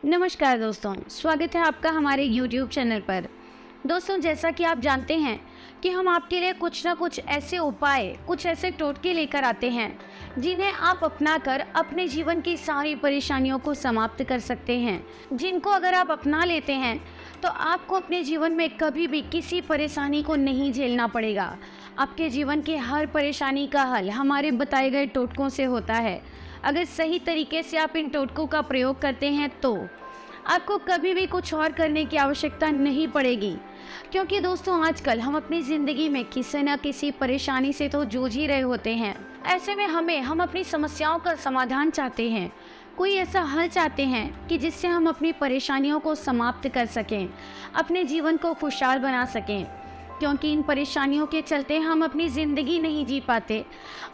नमस्कार दोस्तों, स्वागत है आपका हमारे YouTube चैनल पर। दोस्तों, जैसा कि आप जानते हैं कि हम आपके लिए कुछ ना कुछ ऐसे उपाय, कुछ ऐसे टोटके लेकर आते हैं जिन्हें आप अपनाकर अपने जीवन की सारी परेशानियों को समाप्त कर सकते हैं। जिनको अगर आप अपना लेते हैं तो आपको अपने जीवन में कभी भी किसी परेशानी को नहीं झेलना पड़ेगा। आपके जीवन की हर परेशानी का हल हमारे बताए गए टोटकों से होता है। अगर सही तरीके से आप इन टोटकों का प्रयोग करते हैं तो आपको कभी भी कुछ और करने की आवश्यकता नहीं पड़ेगी। क्योंकि दोस्तों, आजकल हम अपनी ज़िंदगी में किसी न किसी परेशानी से तो जूझ ही रहे होते हैं। ऐसे में हम अपनी समस्याओं का समाधान चाहते हैं, कोई ऐसा हल चाहते हैं कि जिससे हम अपनी परेशानियों को समाप्त कर सकें, अपने जीवन को खुशहाल बना सकें। क्योंकि इन परेशानियों के चलते हम अपनी ज़िंदगी नहीं जी पाते,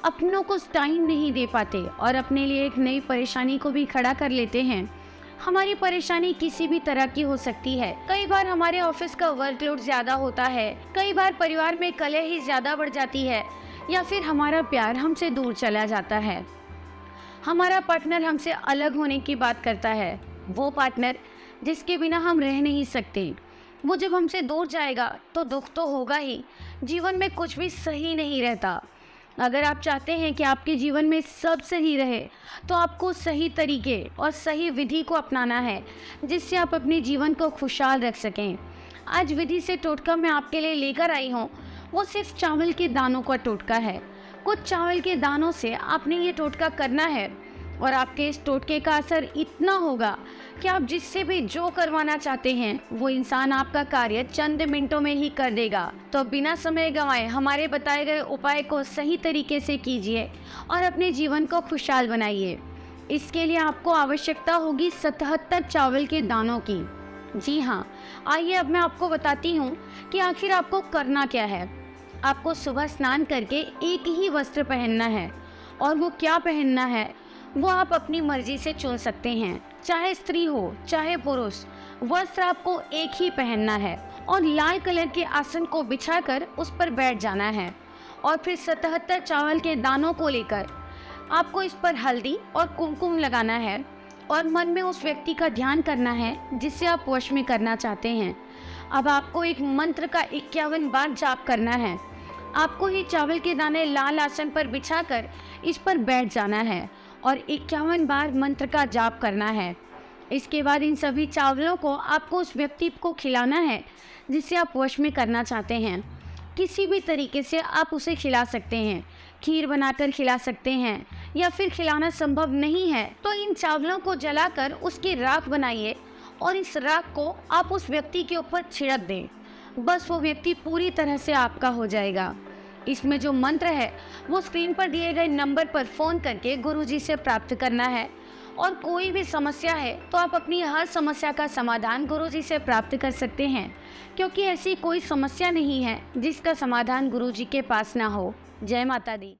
अपनों को टाइम नहीं दे पाते और अपने लिए एक नई परेशानी को भी खड़ा कर लेते हैं। हमारी परेशानी किसी भी तरह की हो सकती है। कई बार हमारे ऑफिस का वर्कलोड ज़्यादा होता है, कई बार परिवार में कलह ही ज़्यादा बढ़ जाती है, या फिर हमारा प्यार हमसे दूर चला जाता है। हमारा पार्टनर हमसे अलग होने की बात करता है, वो पार्टनर जिसके बिना हम रह नहीं सकते। वो जब हमसे दूर जाएगा तो दुख तो होगा ही, जीवन में कुछ भी सही नहीं रहता। अगर आप चाहते हैं कि आपके जीवन में सब सही रहे तो आपको सही तरीके और सही विधि को अपनाना है, जिससे आप अपने जीवन को खुशहाल रख सकें। आज विधि से टोटका मैं आपके लिए लेकर आई हूँ, वो सिर्फ चावल के दानों का टोटका है। कुछ चावल के दानों से आपने ये टोटका करना है और आपके इस टोटके का असर इतना होगा कि आप जिससे भी जो करवाना चाहते हैं वो इंसान आपका कार्य चंद मिनटों में ही कर देगा। तो बिना समय गंवाए हमारे बताए गए उपाय को सही तरीके से कीजिए और अपने जीवन को खुशहाल बनाइए। इसके लिए आपको आवश्यकता होगी 77 चावल के दानों की। जी हाँ, आइए अब मैं आपको बताती हूँ कि आखिर आपको करना क्या है। आपको सुबह स्नान करके एक ही वस्त्र पहनना है, और वो क्या पहनना है वो आप अपनी मर्जी से चुन सकते हैं। चाहे स्त्री हो चाहे पुरुष, वस्त्र आपको एक ही पहनना है और लाल कलर के आसन को बिछाकर उस पर बैठ जाना है। और फिर 77 चावल के दानों को लेकर आपको इस पर हल्दी और कुमकुम लगाना है और मन में उस व्यक्ति का ध्यान करना है जिसे आप वश में करना चाहते हैं। अब आपको एक मंत्र का 51 बार जाप करना है। आपको ही चावल के दाने लाल आसन पर बिछाकर इस पर बैठ जाना है और 51 बार मंत्र का जाप करना है। इसके बाद इन सभी चावलों को आपको उस व्यक्ति को खिलाना है जिसे आप वश में करना चाहते हैं। किसी भी तरीके से आप उसे खिला सकते हैं, खीर बनाकर खिला सकते हैं, या फिर खिलाना संभव नहीं है तो इन चावलों को जलाकर उसकी राख बनाइए और इस राख को आप उस व्यक्ति के ऊपर छिड़क दें। बस वो व्यक्ति पूरी तरह से आपका हो जाएगा। इसमें जो मंत्र है वो स्क्रीन पर दिए गए नंबर पर फ़ोन करके गुरुजी से प्राप्त करना है। और कोई भी समस्या है तो आप अपनी हर समस्या का समाधान गुरुजी से प्राप्त कर सकते हैं, क्योंकि ऐसी कोई समस्या नहीं है जिसका समाधान गुरुजी के पास ना हो। जय माता दी।